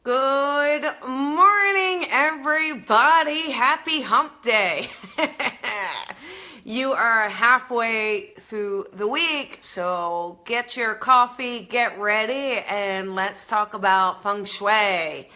Good morning, everybody. Happy hump day. You are halfway through the week, so get your coffee, get ready, and let's talk about Feng Shui.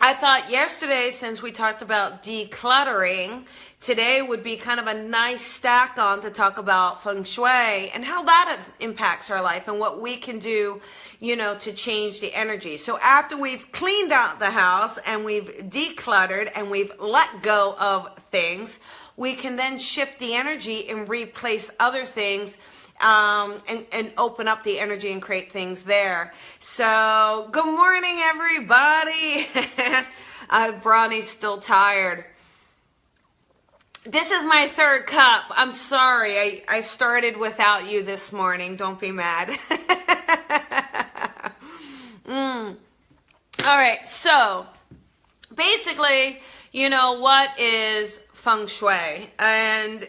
I thought yesterday, since we talked about decluttering, today would be kind of a nice stack on to talk about Feng Shui and how that impacts our life and what we can do, to change the energy. So after we've cleaned out the house and we've decluttered and we've let go of things, we can then shift the energy and replace other things and open up the energy and create things there. So, good morning, everybody. Bronny's still tired. This is my third cup. I'm sorry. I started without you this morning. Don't be mad. All right. So, basically, what is Feng Shui? And,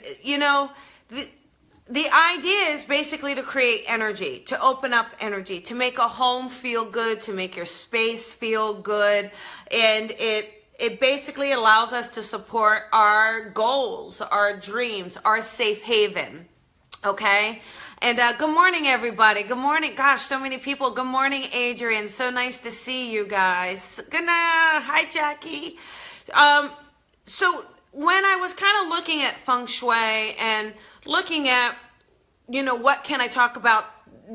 the idea is basically to create energy, to open up energy, to make a home feel good, to make your space feel good. And it basically allows us to support our goals, our dreams, our safe haven. Okay? And good morning, everybody. Good morning. Gosh, so many people. Good morning, Adrian. So nice to see you guys. Good night. Hi, Jackie. So when I was kind of looking at Feng Shui and looking at, what can I talk about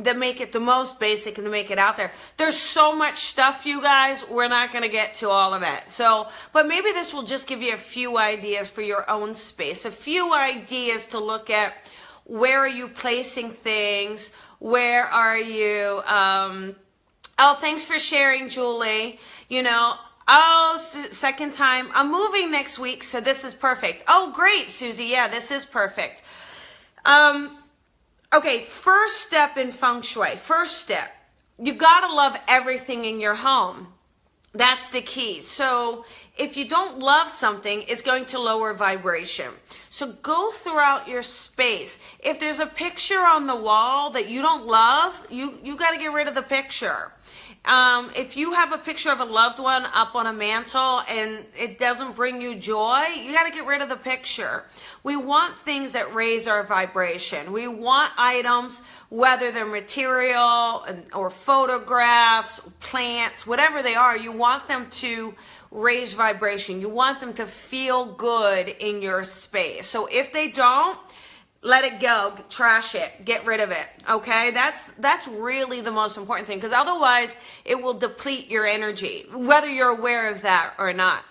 to make it the most basic and to make it out there? There's so much stuff, you guys. We're not going to get to all of it. So, but maybe this will just give you a few ideas for your own space, a few ideas to look at. Where are you placing things? Where are you? Oh, thanks for sharing, Julie. Second time. I'm moving next week, so this is perfect. Oh, great, Susie. Yeah, this is perfect. Okay, first step in Feng Shui. First step. You gotta love everything in your home. That's the key. So if you don't love something, it's going to lower vibration. So go throughout your space. If there's a picture on the wall that you don't love, you got to get rid of the picture. If you have a picture of a loved one up on a mantle and it doesn't bring you joy, you got to get rid of the picture. We want things that raise our vibration. We want items, whether they're material or photographs, plants, whatever they are, you want them to raise vibration. You want them to feel good in your space. So if they don't, let it go, trash it, get rid of it. Okay, that's really the most important thing, because otherwise it will deplete your energy, whether you're aware of that or not.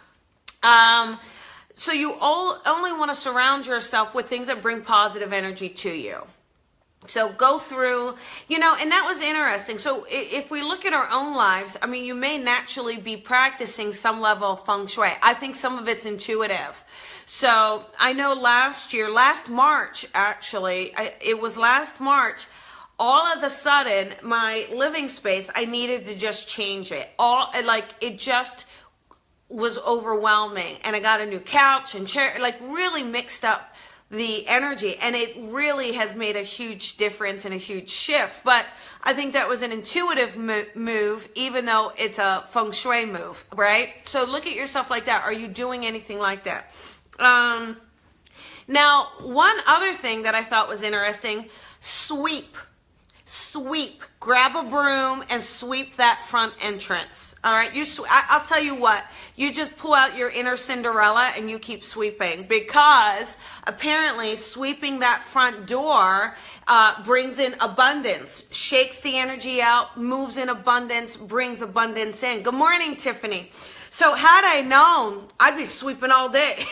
So you only want to surround yourself with things that bring positive energy to you. So go through, and that was interesting. So if we look at our own lives, you may naturally be practicing some level of Feng Shui. I think some of it's intuitive. So I know last March, actually, it was last March, all of a sudden, my living space, I needed to just change it. It just was overwhelming. And I got a new couch and chair, really mixed up the energy, and it really has made a huge difference and a huge shift. But I think that was an intuitive move, even though it's a Feng Shui move, right? So look at yourself like that. Are you doing anything like that? Now, one other thing that I thought was interesting, sweep, grab a broom and sweep that front entrance. All right. I'll tell you what, you just pull out your inner Cinderella and you keep sweeping, because apparently sweeping that front door brings in abundance, shakes the energy out, moves in abundance, brings abundance in. Good morning, Tiffany. So had I known, I'd be sweeping all day.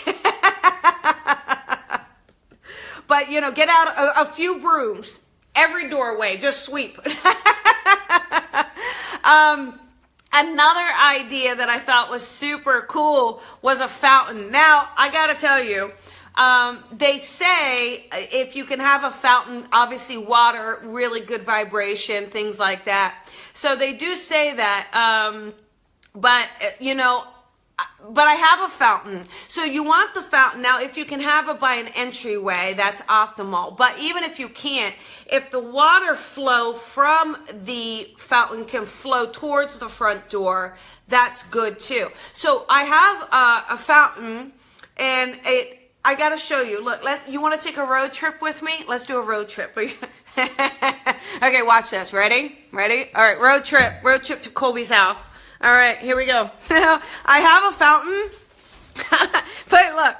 But, get out a few brooms, every doorway, just sweep. Another idea that I thought was super cool was a fountain. Now, I got to tell you, they say if you can have a fountain, obviously water, really good vibration, things like that. So they do say that, but, but I have a fountain. So you want the fountain. Now, if you can have it by an entryway, that's optimal. But even if you can't, if the water flow from the fountain can flow towards the front door, that's good too. So I have a fountain, and I got to show you. Look, you want to take a road trip with me? Let's do a road trip. Okay, watch this. Ready? Ready? All right, road trip to Colby's house. All right, here we go. I have a fountain, but look,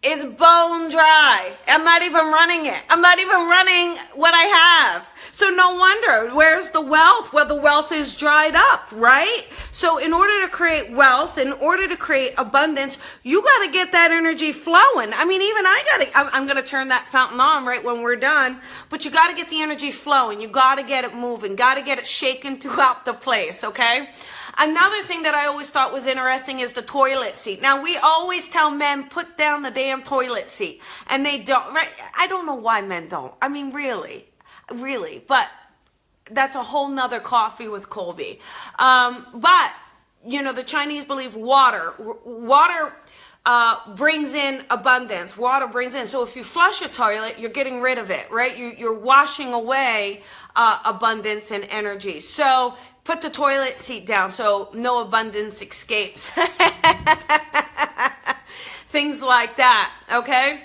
it's bone dry. I'm not even running it. I'm not even running what I have. So no wonder, where's the wealth? Well, the wealth is dried up, right? So in order to create wealth, in order to create abundance, you got to get that energy flowing. I mean, even I'm going to turn that fountain on right when we're done, but you got to get the energy flowing. You got to get it moving, got to get it shaking throughout the place, okay? Another thing that I always thought was interesting is the toilet seat. Now, we always tell men, put down the damn toilet seat, and they don't, right? I don't know why men don't. I mean, really, but that's a whole nother coffee with Colby. But, you know, the Chinese believe water brings in abundance. Water brings in. So if you flush a toilet, you're getting rid of it, right? You're washing away abundance and energy. So put the toilet seat down so no abundance escapes. Things like that, okay?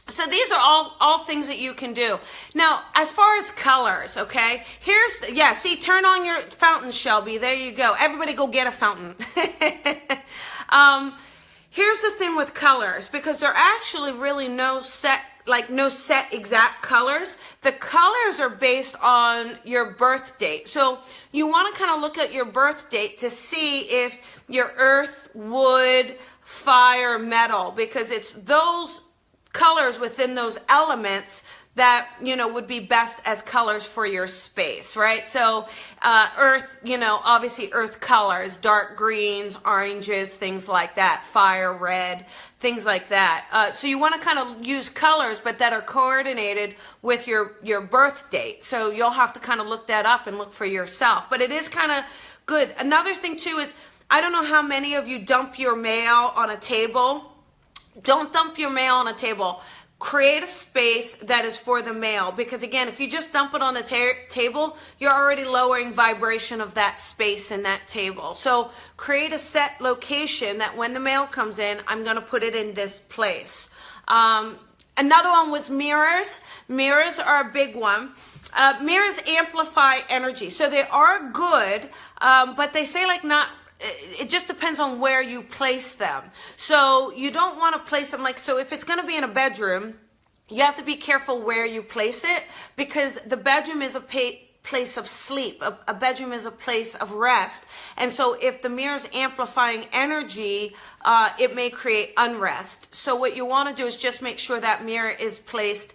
So these are all things that you can do. Now, as far as colors, okay, see, turn on your fountain, Shelby. There you go. Everybody go get a fountain. Here's the thing with colors, because there are actually really no set exact colors. The colors are based on your birth date. So you want to kind of look at your birth date to see if you're earth, wood, fire, metal, because it's those colors within those elements that, you know, would be best as colors for your space, right? So earth, you know, obviously earth colors, dark greens, oranges, things like that, fire, red, things like that. So you want to kind of use colors, but that are coordinated with your birth date. So you'll have to kind of look that up and look for yourself. But it is kind of good. Another thing too is, I don't know how many of you dump your mail on a table. Don't dump your mail on a table. Create a space that is for the mail, because again, if you just dump it on the table, you're already lowering vibration of that space in that table. So create a set location that when the mail comes in, I'm going to put it in this place. Another one was mirrors. Mirrors are a big one. Mirrors amplify energy. So they are good, but they say like not, it just depends on where you place them. So you don't want to place them so if it's going to be in a bedroom, you have to be careful where you place it, because the bedroom is a place of sleep. A bedroom is a place of rest. And so if the mirror is amplifying energy, it may create unrest. So what you want to do is just make sure that mirror is placed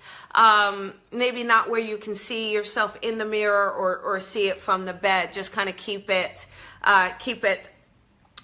maybe not where you can see yourself in the mirror or see it from the bed. Just kind of keep it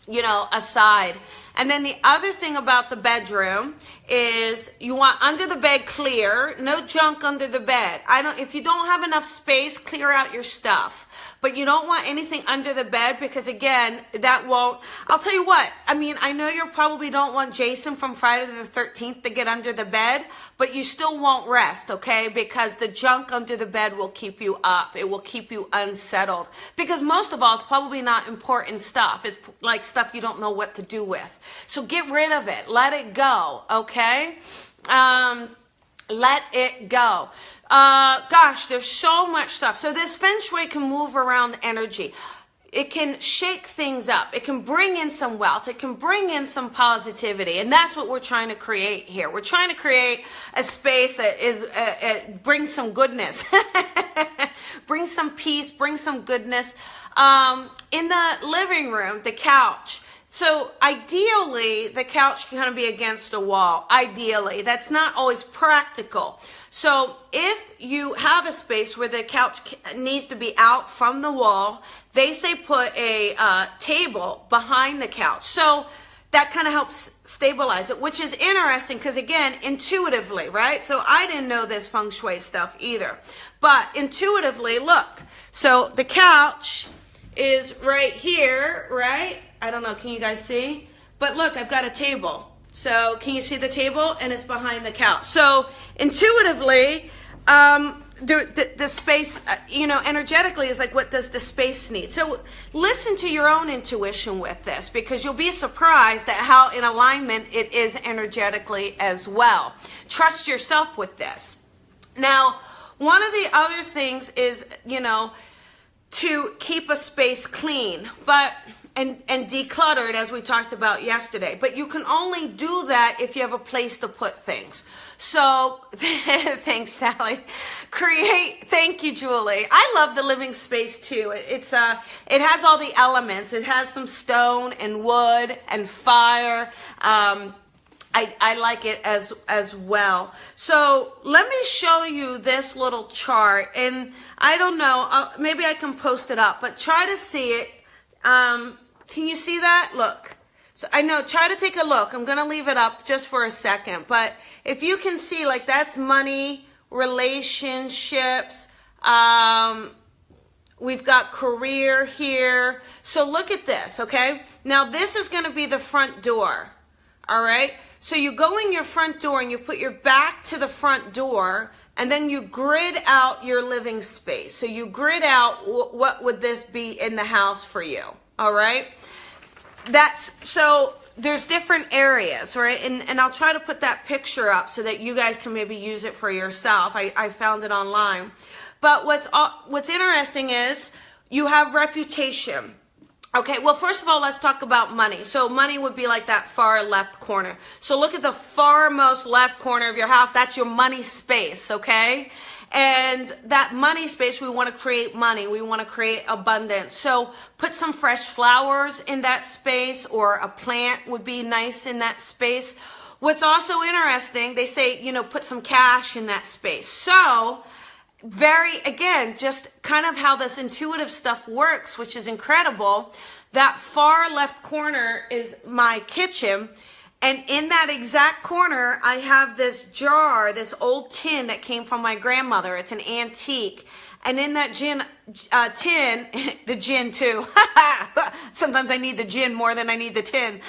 you know, aside. And then the other thing about the bedroom is you want under the bed clear, no junk under the bed. If you don't have enough space, clear out your stuff. But you don't want anything under the bed, because again, that won't, I'll tell you what, I mean, I know you probably don't want Jason from Friday the 13th to get under the bed, but you still won't rest, okay? Because the junk under the bed will keep you up. It will keep you unsettled. Because most of all, it's probably not important stuff. It's like stuff you don't know what to do with. So get rid of it. Let it go, okay? Let it go. Gosh, there's so much stuff. So this Feng Shui can move around the energy. It can shake things up. It can bring in some wealth. It can bring in some positivity. And that's what we're trying to create here. We're trying to create a space that is brings some goodness. Bring some peace, bring some goodness. In the living room, the couch. So ideally, the couch can kind of be against a wall. Ideally, that's not always practical. So if you have a space where the couch needs to be out from the wall, they say put a table behind the couch. So that kind of helps stabilize it, which is interesting because, again, intuitively, right? So I didn't know this Feng Shui stuff either. But intuitively, look. So the couch is right here, right? I don't know, can you guys see? But look, I've got a table. So can you see the table? And it's behind the couch. So intuitively, the space, energetically is like, what does the space need? So listen to your own intuition with this, because you'll be surprised at how in alignment it is energetically as well. Trust yourself with this. Now, one of the other things is, to keep a space clean, and decluttered, as we talked about yesterday. But you can only do that if you have a place to put things. So, thanks, Sally. Thank you, Julie. I love the living space too. It has all the elements. It has some stone and wood and fire. I like it as well. So let me show you this little chart, and I don't know, maybe I can post it up, but try to see it. Can you see that? Look. So I know, try to take a look. I'm going to leave it up just for a second, but if you can see, like, that's money, relationships, we've got career here. So look at this, okay? Now this is going to be the front door, all right? So you go in your front door and you put your back to the front door, and then you grid out your living space. So you grid out what would this be in the house for you, all right? So there's different areas, right? And I'll try to put that picture up so that you guys can maybe use it for yourself. I found it online. But what's interesting is you have reputation. Okay, well, first of all, let's talk about money. So money would be like that far left corner. So look at the farmost left corner of your house. That's your money space, okay? And that money space, we want to create money. We want to create abundance. So put some fresh flowers in that space, or a plant would be nice in that space. What's also interesting, they say, put some cash in that space. So again, just kind of how this intuitive stuff works, which is incredible. That far left corner is my kitchen. And in that exact corner, I have this jar, this old tin that came from my grandmother. It's an antique. And in that tin, the gin too. Sometimes I need the gin more than I need the tin.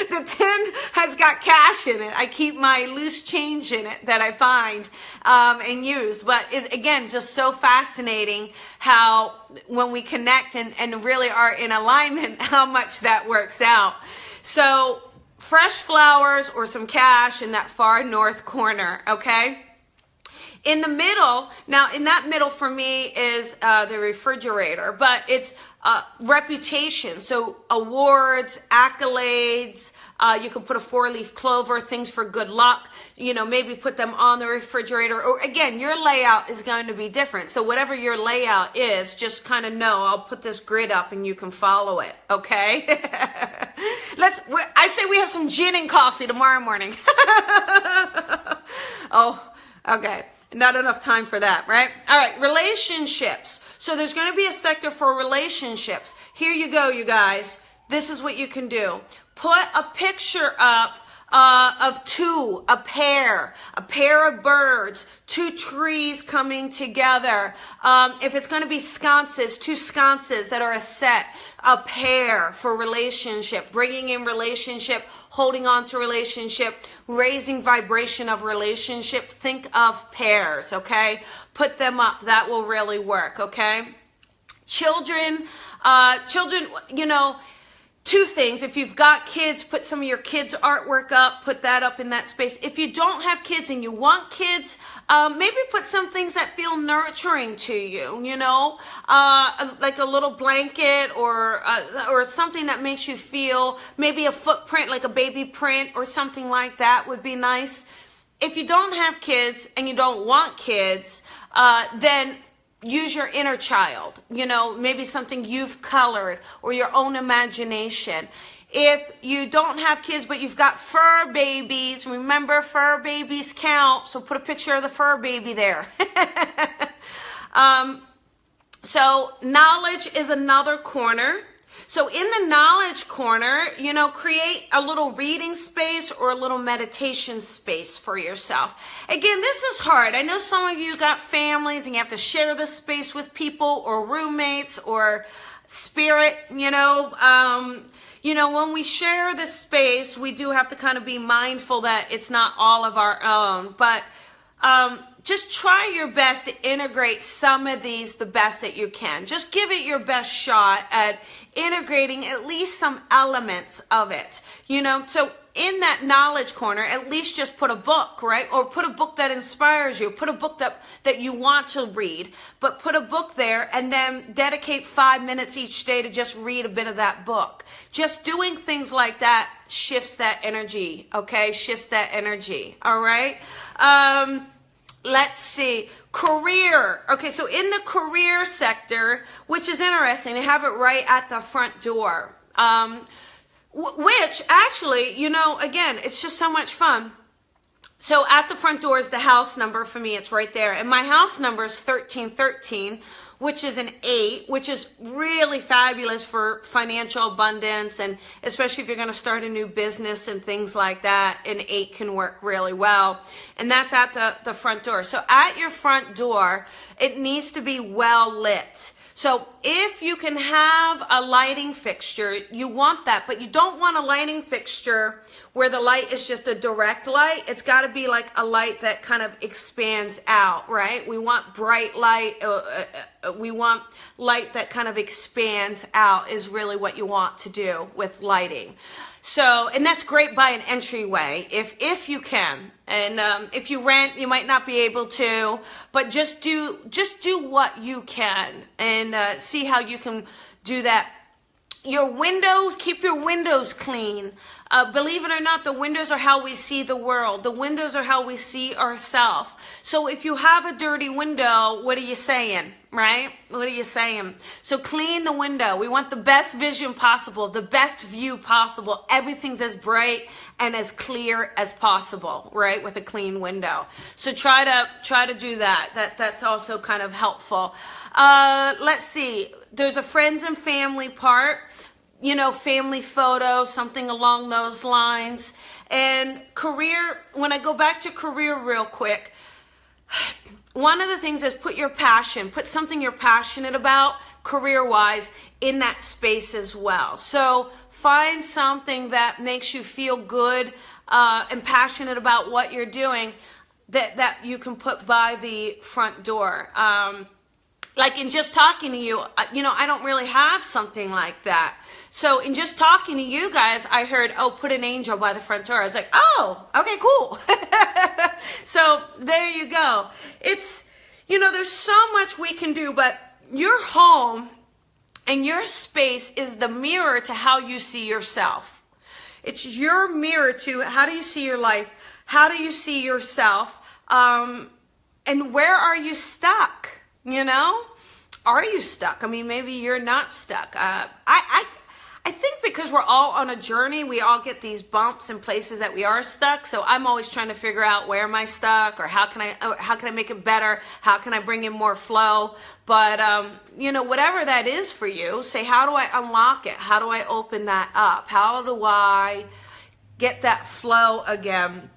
The tin has got cash in it. I keep my loose change in it that I find and use. But it's, again, just so fascinating how when we connect and really are in alignment, how much that works out. So fresh flowers or some cash in that far north corner, okay? In the middle, now in that middle for me is the refrigerator, but it's reputation. So awards, accolades, you can put a 4-leaf clover, things for good luck, maybe put them on the refrigerator. Or again, your layout is going to be different. So whatever your layout is, just kind of know, I'll put this grid up and you can follow it, okay? I say we have some gin and coffee tomorrow morning. Oh, okay. Not enough time for that, right? All right, relationships. So there's going to be a sector for relationships. Here you go, you guys. This is what you can do. Put a picture up of a pair of birds, 2 trees coming together. If it's going to be sconces, 2 sconces that are a set, a pair for relationship, bringing in relationship, holding on to relationship, raising vibration of relationship. Think of pairs, okay? Put them up. That will really work, okay? Children, 2 things. If you've got kids, put some of your kids' artwork up, put that up in that space. If you don't have kids and you want kids, maybe put some things that feel nurturing to you, like a little blanket or something that makes you feel, maybe a footprint, like a baby print or something like that would be nice. If you don't have kids and you don't want kids, then use your inner child, maybe something you've colored or your own imagination. If you don't have kids, but you've got fur babies, remember fur babies count. So put a picture of the fur baby there. So knowledge is another corner. So in the knowledge corner, create a little reading space or a little meditation space for yourself. Again, this is hard. I know some of you got families and you have to share this space with people or roommates or spirit, when we share this space, we do have to kind of be mindful that it's not all of our own, but just try your best to integrate some of these the best that you can. Just give it your best shot at integrating at least some elements of it, so in that knowledge corner, at least just put a book, right? Or put a book that inspires you. Put a book that you want to read, but put a book there and then dedicate 5 minutes each day to just read a bit of that book. Just doing things like that shifts that energy, okay? Shifts that energy, all right? Let's see, career. Okay, so in the career sector, which is interesting, they have it right at the front door. Which actually, again, it's just so much fun. So at the front door is the house number for me. It's right there. And my house number is 1313, which is an 8, which is really fabulous for financial abundance. And especially if you're going to start a new business and things like that, an 8 can work really well. And that's at the front door. So at your front door, it needs to be well lit. So if you can have a lighting fixture, you want that, but you don't want a lighting fixture where the light is just a direct light. It's got to be like a light that kind of expands out, right? We want bright light. We want light that kind of expands out is really what you want to do with lighting. So, and that's great by an entryway, if you can. And if you rent, you might not be able to, but just do what you can and see how you can do that. Your windows, keep your windows clean. Believe it or not, the windows are how we see the world. The windows are how we see ourselves. So if you have a dirty window, what are you saying, right? What are you saying? So clean the window. We want the best vision possible, the best view possible. Everything's as bright and as clear as possible, right? With a clean window. So try to do that. That's also kind of helpful. Let's see. There's a friends and family part. Family photo, something along those lines. And career, when I go back to career real quick, one of the things is put something you're passionate about career-wise in that space as well. So find something that makes you feel good and passionate about what you're doing that you can put by the front door. Like in just talking to you, I don't really have something like that. So in just talking to you guys, I heard, put an angel by the front door. I was like, oh, okay, cool. So there you go. It's, there's so much we can do, but your home and your space is the mirror to how you see yourself. It's your mirror to how do you see your life? How do you see yourself? And where are you stuck? Are you stuck? I mean, maybe you're not stuck. I think because we're all on a journey, we all get these bumps and places that we are stuck. So I'm always trying to figure out where am I stuck, or how can I make it better? How can I bring in more flow? But whatever that is for you, say, how do I unlock it? How do I open that up? How do I get that flow again?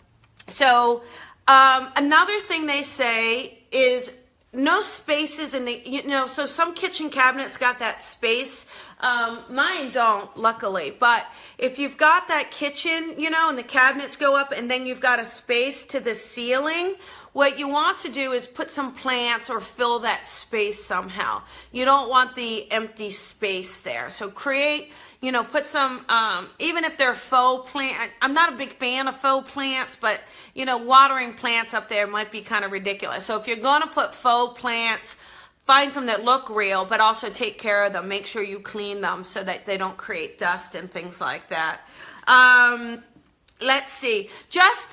So another thing they say is no spaces in the, so some kitchen cabinets got that space. Mine don't, luckily. But if you've got that kitchen, and the cabinets go up and then you've got a space to the ceiling, what you want to do is put some plants or fill that space somehow. You don't want the empty space there. So create, put some, even if they're faux plant, I'm not a big fan of faux plants, but, watering plants up there might be kind of ridiculous. So if you're going to put faux plants, find some that look real, but also take care of them. Make sure you clean them so that they don't create dust and things like that. Let's see. Just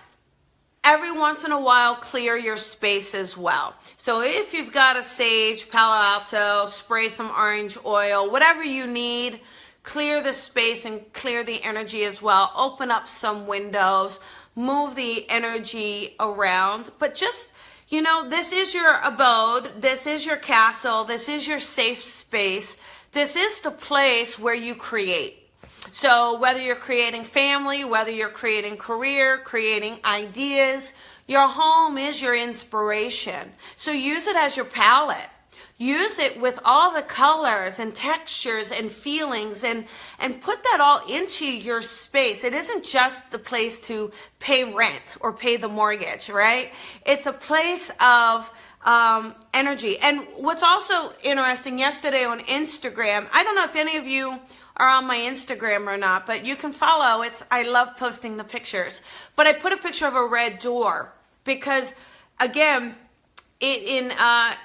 every once in a while, clear your space as well. So if you've got a sage, Palo Alto, spray some orange oil, whatever you need, clear the space and clear the energy as well. Open up some windows, move the energy around, but just, this is your abode, this is your castle, this is your safe space, this is the place where you create. So whether you're creating family, whether you're creating career, creating ideas, your home is your inspiration. So use it as your palette. use it with all the colors and textures and feelings, and put that all into your space. It isn't just the place to pay rent or pay the mortgage, right? It's a place of energy. And what's also interesting, yesterday on Instagram, I don't know if any of you are on my Instagram or not, but you can follow. I love posting the pictures. But I put a picture of a red door because, again, in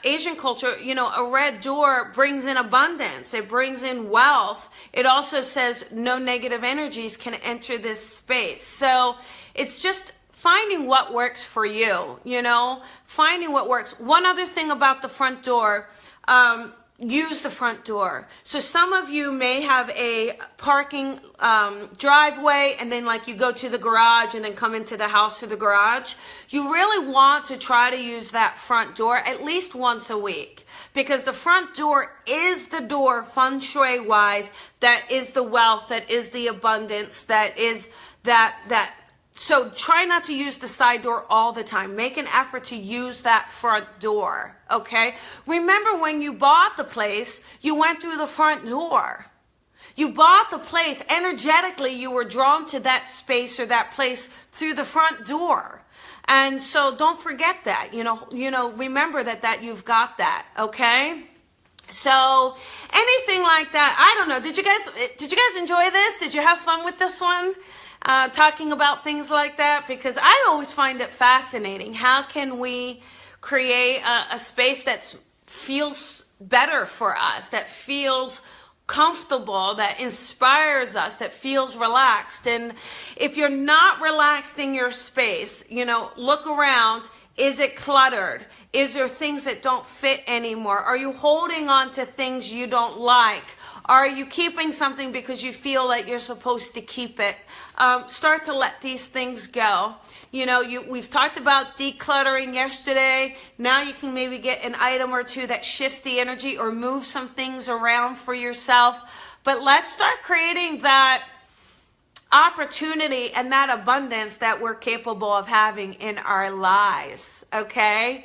Asian culture, you know, a red door brings in abundance. It brings in wealth. It also says no negative energies can enter this space. So it's just finding what works for you, you know, finding what works. One other thing about the front door, use the front door. So some of you may have a parking driveway, and then like you go to the garage and then come into the house through the garage. You really want to try to use that front door at least once a week, because the front door is the door, feng shui wise, that is the wealth, that is the abundance, that is that. So try not to use the side door all the time. Make an effort to use that front door, okay? Remember, when you bought the place, you went through the front door. You bought the place. Energetically, you were drawn to that space or that place through the front door. And so don't forget that. You know, remember that you've got that, okay? So anything like that, I don't know. Did you guys enjoy this? Did you have fun with this one? Talking about things like that, because I always find it fascinating. How can we create a space that feels better for us, that feels comfortable, that inspires us, that feels relaxed? And if you're not relaxed in your space, you know, look around. Is it cluttered? Is there things that don't fit anymore? Are you holding on to things you don't like? Are you keeping something because you feel like you're supposed to keep it? Start to let these things go. You know, we've talked about decluttering yesterday. Now you can maybe get an item or two that shifts the energy or move some things around for yourself. But let's start creating that opportunity and that abundance that we're capable of having in our lives, okay?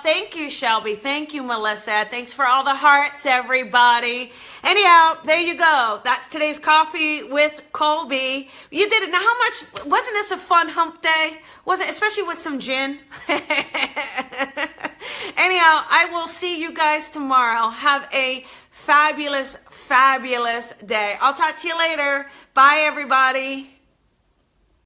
Thank you, Shelby. Thank you, Melissa. Thanks for all the hearts, everybody. Anyhow, there you go. That's today's coffee with Colby. You did it. Now, how much, wasn't this a fun hump day? Wasn't, especially with some gin? Anyhow, I will see you guys tomorrow. Have a fabulous day. I'll talk to you later. Bye, everybody.